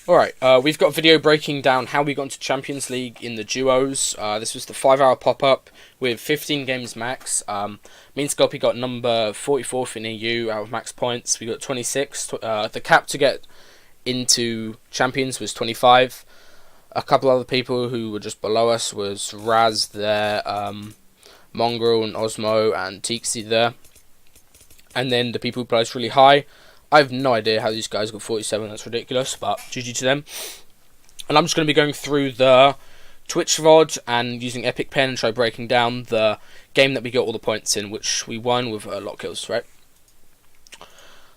Alright, we've got a video breaking down how we got into Champions League in the duos. This was the 5-hour pop-up with 15 games max. Me and Sculpey got number 44th in EU out of max points. We got 26. The cap to get into Champions was 25. A couple other people who were just below us was Raz there, Mongrel and Osmo and Teaksy there. And then the people who placed really high, I have no idea how these guys got 47, that's ridiculous, but GG to them. And I'm just going to be going through the Twitch VOD and using Epic Pen and try breaking down the game that we got all the points in, which we won with a lot of kills, right?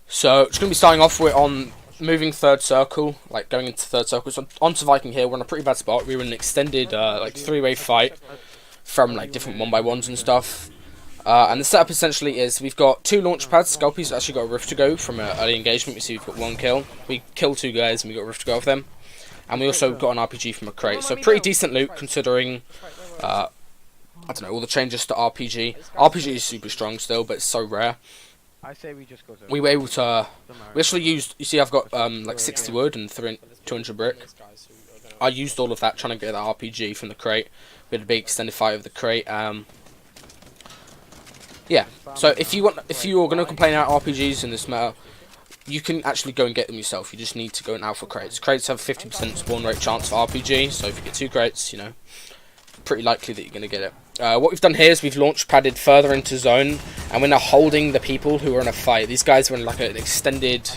So, it's going to be starting off, we're on moving third circle, like going into third circle. So onto Viking here, we're in a pretty bad spot. We were in an extended like 3-way fight from like different 1x1s and stuff. And the setup essentially is we've got 2 launch pads. Sculpey's actually got a rift to go from an early engagement. We see we've got 1 kill. We killed 2 guys and we got a rift to go off them. And we also got an RPG from a crate. So pretty decent loot considering, I don't know, all the changes to RPG. RPG is super strong still, but it's so rare. We were able to, we actually used, you see I've got like 60 wood and 200 brick. I used all of that trying to get that RPG from the crate. We had a big extended fight of the crate. Yeah, so if you're going to complain about RPGs in this meta, you can actually go and get them yourself. You just need to go and alpha crates. Crates have 50% spawn rate chance for RPG, so if you get 2 crates, you know, pretty likely that you're going to get it. What we've done here is we've launch padded further into zone, and we're now holding the people who are in a fight. These guys were in like an extended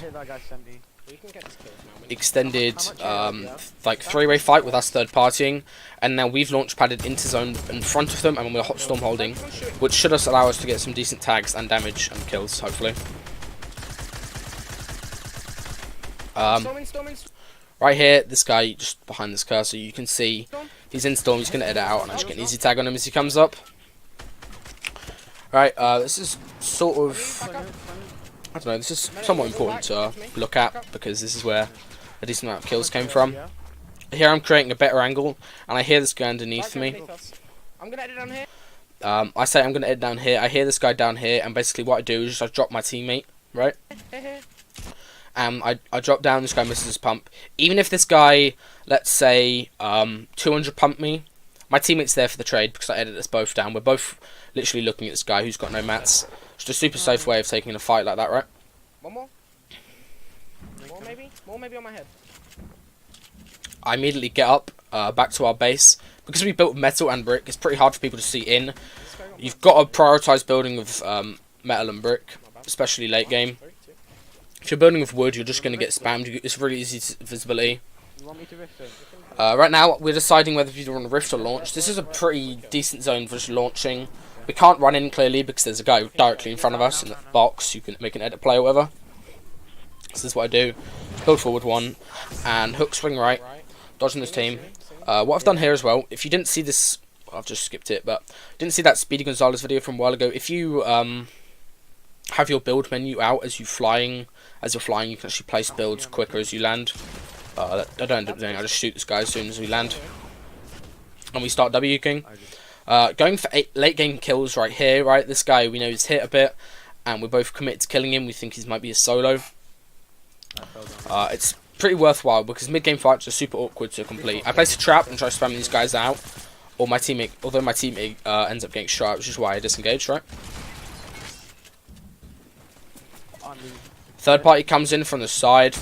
like 3-way fight with us third partying, and now we've launch padded into zone in front of them, and we're hot storm holding, which should allow us to get some decent tags and damage and kills, hopefully. Right here, this guy just behind this cursor, you can see he's in storm. He's gonna edit out, and I just get an easy tag on him as he comes up. Right, this is sort of, I don't know, this is somewhat important to look at because this is where a decent amount of kills came from. Here I'm creating a better angle, and I hear this guy underneath me. I'm gonna edit down here. I say I'm gonna edit down here. I hear this guy down here, and basically what I do is just I drop my teammate, right? I drop down. This guy misses his pump. Even if this guy, let's say, 200 pump me, my teammate's there for the trade because I edit us both down. We're both literally looking at this guy who's got no mats. Just a super safe way of taking a fight like that, right? One more. More maybe on my head. I immediately get up, back to our base. Because we built metal and brick, it's pretty hard for people to see in. You've got to prioritise building with metal and brick, especially late game. If you're building with wood, you're just going to get spammed. It's really easy visibility. Right now, we're deciding whether you want to rift or launch. This is a pretty decent zone for just launching. We can't run in clearly because there's a guy directly in front of us in the box. You can make an edit play or whatever. So this is what I do. Build forward 1 and hook swing right. Dodging this team. What I've done here as well, if you didn't see this, I've just skipped it, but didn't see that Speedy Gonzalez video from a while ago. If you have your build menu out as you're flying, you can actually place builds quicker as you land. I don't end up doing. I just shoot this guy as soon as we land, and we start W-king. Going for late game kills right here. Right, this guy we know he's hit a bit, and we're both committed to killing him. We think he might be a solo. It's pretty worthwhile because mid-game fights are super awkward to complete. I place a trap and try spamming these guys out, or my teammate, although my teammate ends up getting shot, which is why I disengaged, right? Third party comes in from the side.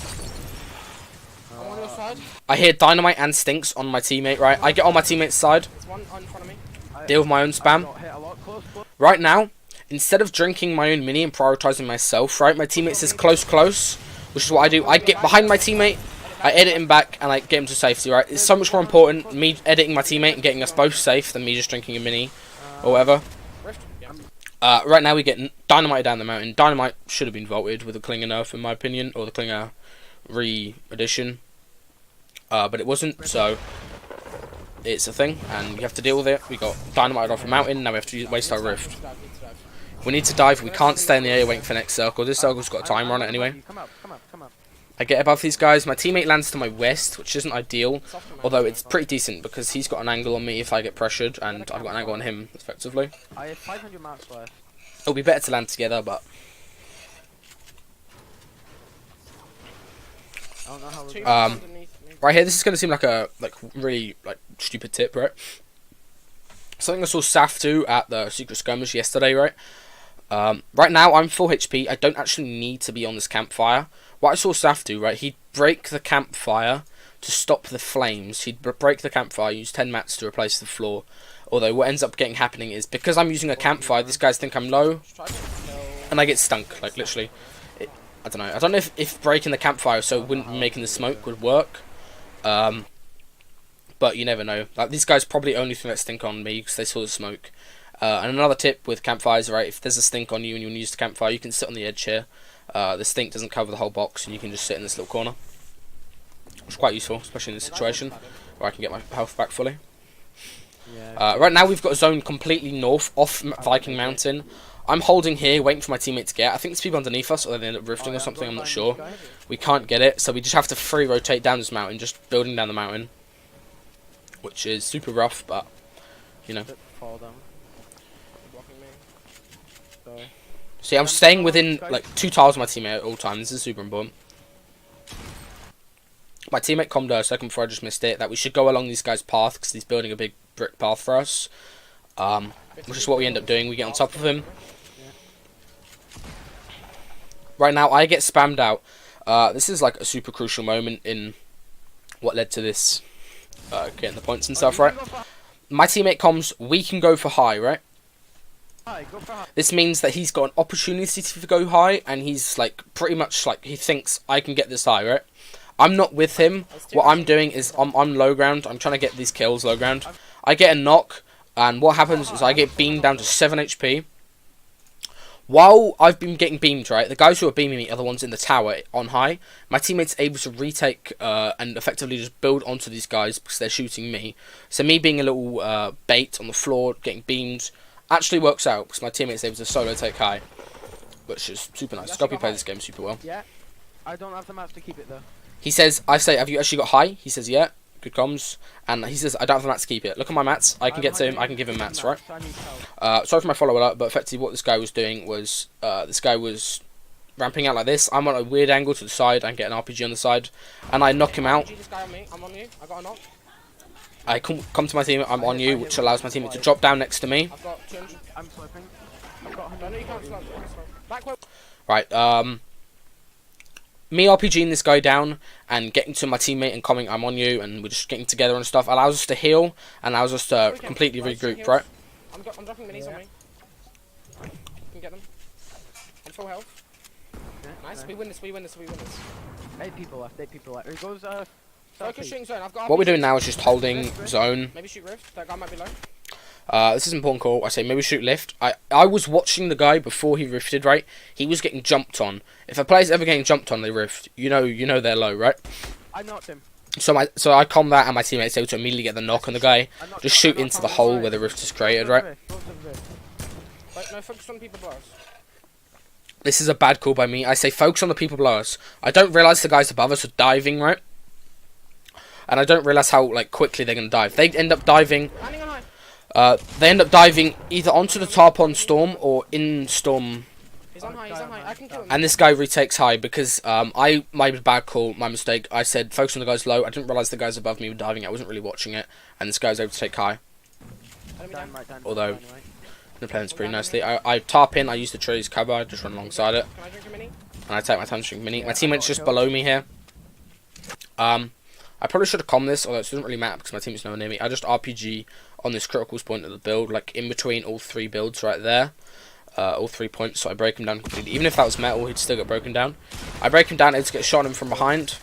I'm on your side. I hear dynamite and stinks on my teammate, right? I get on my teammate's side, There's one in front of me. deal with my own spam. Right now, instead of drinking my own mini and prioritising myself, right, my teammate says close, which is what I do. I get behind my teammate, I edit him back, and I get him to safety, right? It's so much more important, me editing my teammate and getting us both safe, than me just drinking a mini, or whatever. Right now we get Dynamite down the mountain. Dynamite should have been vaulted with the Klinger nerf, in my opinion, or the Klinger re-edition. But it wasn't, so it's a thing, and you have to deal with it. We got Dynamite off a mountain, now we have to waste our rift. We need to dive, we can't stay in the air waiting for the next circle. This circle's got a timer on it anyway. I get above these guys. My teammate lands to my west, which isn't ideal, although it's pretty decent because he's got an angle on me if I get pressured, and I've got an angle on him, effectively. I have 500 mats left. It'll be better to land together, but I don't know how we're right here, this is going to seem like a really stupid tip, right? Something I saw Saf do at the Secret Skirmish yesterday, right? Right now, I'm full HP. I don't actually need to be on this campfire. What I saw Saf do, right, he'd break the campfire to stop the flames. He'd break the campfire, use 10 mats to replace the floor. Although what ends up happening is, because I'm using a campfire, these guys think I'm low, and I get stunk, like, literally. I don't know. I don't know if breaking the campfire so it wouldn't be making the smoke would work. But you never know. Like, these guys probably only think that stink on me because they saw the smoke. And another tip with campfires, right, if there's a stink on you and you use the campfire, you can sit on the edge here. The stink doesn't cover the whole box, and you can just sit in this little corner. It's quite useful, especially in this situation, where I can get my health back fully. Right now we've got a zone completely north, off Viking Mountain. I'm holding here, waiting for my teammate to get. I think there's people underneath us, or they end up rifting or something, I'm not sure. We can't get it, so we just have to free rotate down this mountain, just building down the mountain. Which is super rough, but, you know. See, I'm staying within, like, 2 tiles of my teammate at all times. This is super important. My teammate commed a second before I just missed it, that we should go along this guy's path, because he's building a big brick path for us. Which is what we end up doing. We get on top of him. Right now, I get spammed out. This is, like, a super crucial moment in what led to this, getting the points and stuff, right? My teammate comms, we can go for high, right? This means that he's got an opportunity to go high, and he's like pretty much like he thinks I can get this high, right? I'm not with him. What I'm doing is I'm on low ground. I'm trying to get these kills low ground. I get a knock, and what happens is I get beamed down to 7 HP. While I've been getting beamed, right, the guys who are beaming me are the ones in the tower on high. My teammate's able to retake and effectively just build onto these guys because they're shooting me. So me being a little bait on the floor, getting beamed, actually works out because my teammate's able to solo take high, which is super nice. Scoppy plays this game super well. Yeah, I don't have the mats to keep it though. He says, I say, have you actually got high? He says, yeah. Good comms. And he says, I don't have the mats to keep it. Look at my mats. I can get to him. I can give him mats, right? Sorry for my follow alert, but effectively what this guy was doing was, this guy was ramping out like this. I'm on a weird angle to the side and get an RPG on the side, and I knock him out. This guy on me. I'm on you. I got a knock. I come to my team. I'm on you, which allows my teammate to drop down next to me. I've got 200. I'm sloping. I've got 100. No, you can't slope. Backward. Right. Me RPGing this guy down and getting to my teammate and coming, I'm on you, and we're just getting together and stuff, allows us to heal and allows us to completely regroup, right? I'm dropping minis on me. You can get them. I'm full health. Nice. We win this. 8 people left. It goes, focus shooting zone. I've got what we're doing now is just holding zone. Maybe shoot rift. That guy might be low. This is an important call. I say maybe shoot lift. I was watching the guy before he rifted, right? He was getting jumped on. If a player's ever getting jumped on, they rift. You know they're low, right? I knocked him. So I calm that, and my teammate's able to immediately get the knock on the guy. Just shoot into the hole where the rift is created, right? Wait, no, focus on people below us. This is a bad call by me. I say focus on the people below us. I don't realise the guys above us are diving, right? And I don't realise how like quickly they're gonna dive. They end up diving. They end up diving either onto the Tarpon Storm or in Storm. He's on high. I can kill him. And this guy retakes high because my bad call, my mistake. I said focus on the guys low. I didn't realise the guys above me were diving. I wasn't really watching it, and this guy was able to take high. Although the plan's pretty nicely. I tarp in. I use the tree's cover. I just run alongside it. Can I drink a mini? And I take my time to drink a mini. My teammate's just below me here. I probably should have calmed this, although it doesn't really matter because my teammate's nowhere near me. I just RPG on this critical point of the build, like in between all 3 builds right there. All 3 points, so I break him down completely. Even if that was metal, he'd still get broken down. I break him down, able to get a shot on him from behind.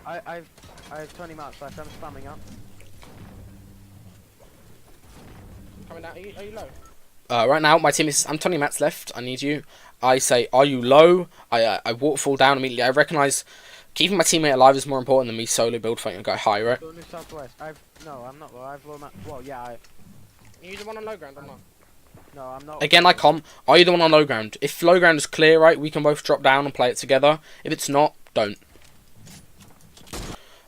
I have 20 mats left, I'm spamming up. Coming down, are you low? Right now, my team is, I'm 20 mats left, I need you. I say, are you low? I waterfall down immediately. I recognise keeping my teammate alive is more important than me solo build fighting a guy high, right? Going to southwest. No, I'm not low, I have low mats. Well, yeah, You the one on low ground, I'm not. No, I'm not. Again, I com. Are you the one on low ground? If low ground is clear, right, we can both drop down and play it together. If it's not, don't.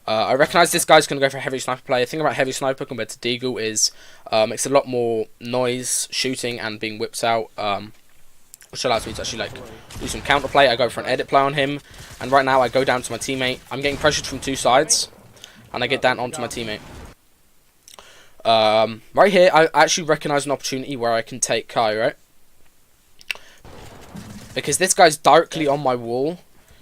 I recognise this guy's going to go for a heavy sniper play. The thing about heavy sniper compared to deagle is it's a lot more noise, shooting, and being whipped out. which allows me to actually like do some counterplay. I go for an edit play on him, and right now I go down to my teammate. I'm getting pressured from two sides, and I get down onto my teammate. Right here, I actually recognise an opportunity where I can take Kai, right? Because this guy's directly on my wall.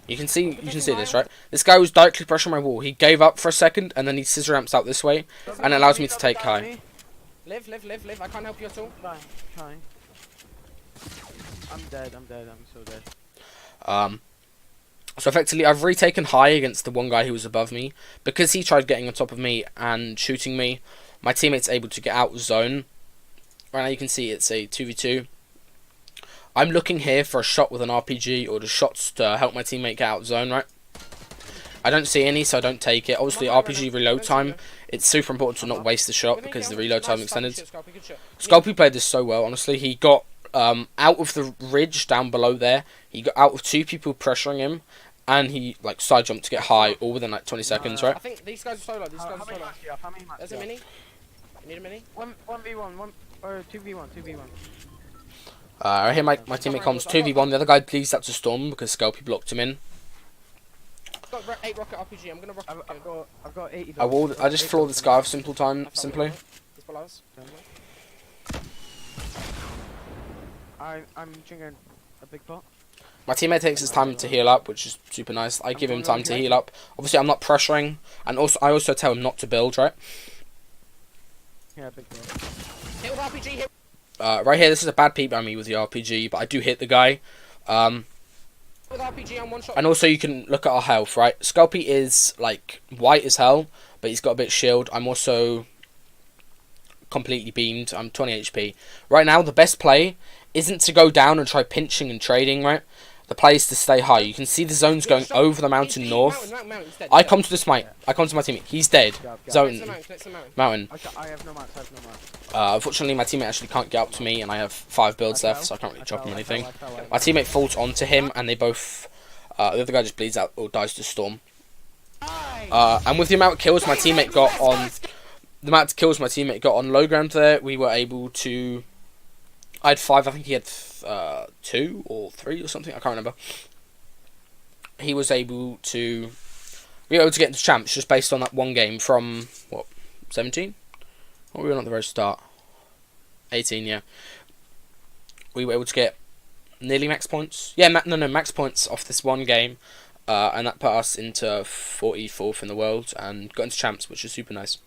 You can see this, right? This guy was directly pressuring my wall. He gave up for a second, and then he scissor ramps out this way, and it allows me to take Kai. Live. I can't help you at all. Trying. I'm dead. I'm so dead. So effectively, I've retaken high against the one guy who was above me. Because he tried getting on top of me and shooting me, my teammate's able to get out of zone. Right now you can see it's a 2v2. I'm looking here for a shot with an RPG or the shots to help my teammate get out of zone, right? I don't see any, so I don't take it. Obviously, RPG reload time, it's super important to not waste the shot because the reload time extended. Sculpey played this so well, honestly. He got out of the ridge down below there. He got out of two people pressuring him, and he like side jumped to get high, all within like 20 seconds, right? I think these guys are solo. There's a mini. You need a mini? 1v1, or 2v1. Right here, my teammate comes 2v1. The other guy leaves that to Storm because Sculpey blocked him in. I've got 8 rocket RPG. I'm gonna rocket. I've got 80. I just floor this guy with simply. He's below us. I'm drinking a big pot. My teammate takes his time to heal up, which is super nice. I give him time to heal up. Obviously, I'm not pressuring, and I also tell him not to build, right? Yeah, big pot. Hit with RPG. Hit. Right here, this is a bad peep by me with the RPG, but I do hit the guy. With RPG on one shot. And also, you can look at our health, right? Sculpey is like white as hell, but he's got a bit of shield. I'm also completely beamed. I'm 20 HP. Right now, the best play isn't to go down and try pinching and trading, right? The play is to stay high. You can see the zones going over the mountain north. I come to this mate. I come to my teammate. He's dead. Zone. Mountain. I have no mats. Unfortunately, my teammate actually can't get up to me, and I have 5 builds left, so I can't really drop him anything. My teammate falls onto him, and they both... the other guy just bleeds out or dies to Storm. And with the amount of kills my teammate got on... The amount of kills my teammate got on low ground there, we were able to... I had 5, I think he had 2 or 3 or something, I can't remember. He was able to... We were able to get into champs just based on that one game from, what, 17? Or we were on at the very start. 18, yeah. We were able to get nearly max points. Yeah, max points off this one game. And that put us into 44th in the world and got into champs, which is super nice.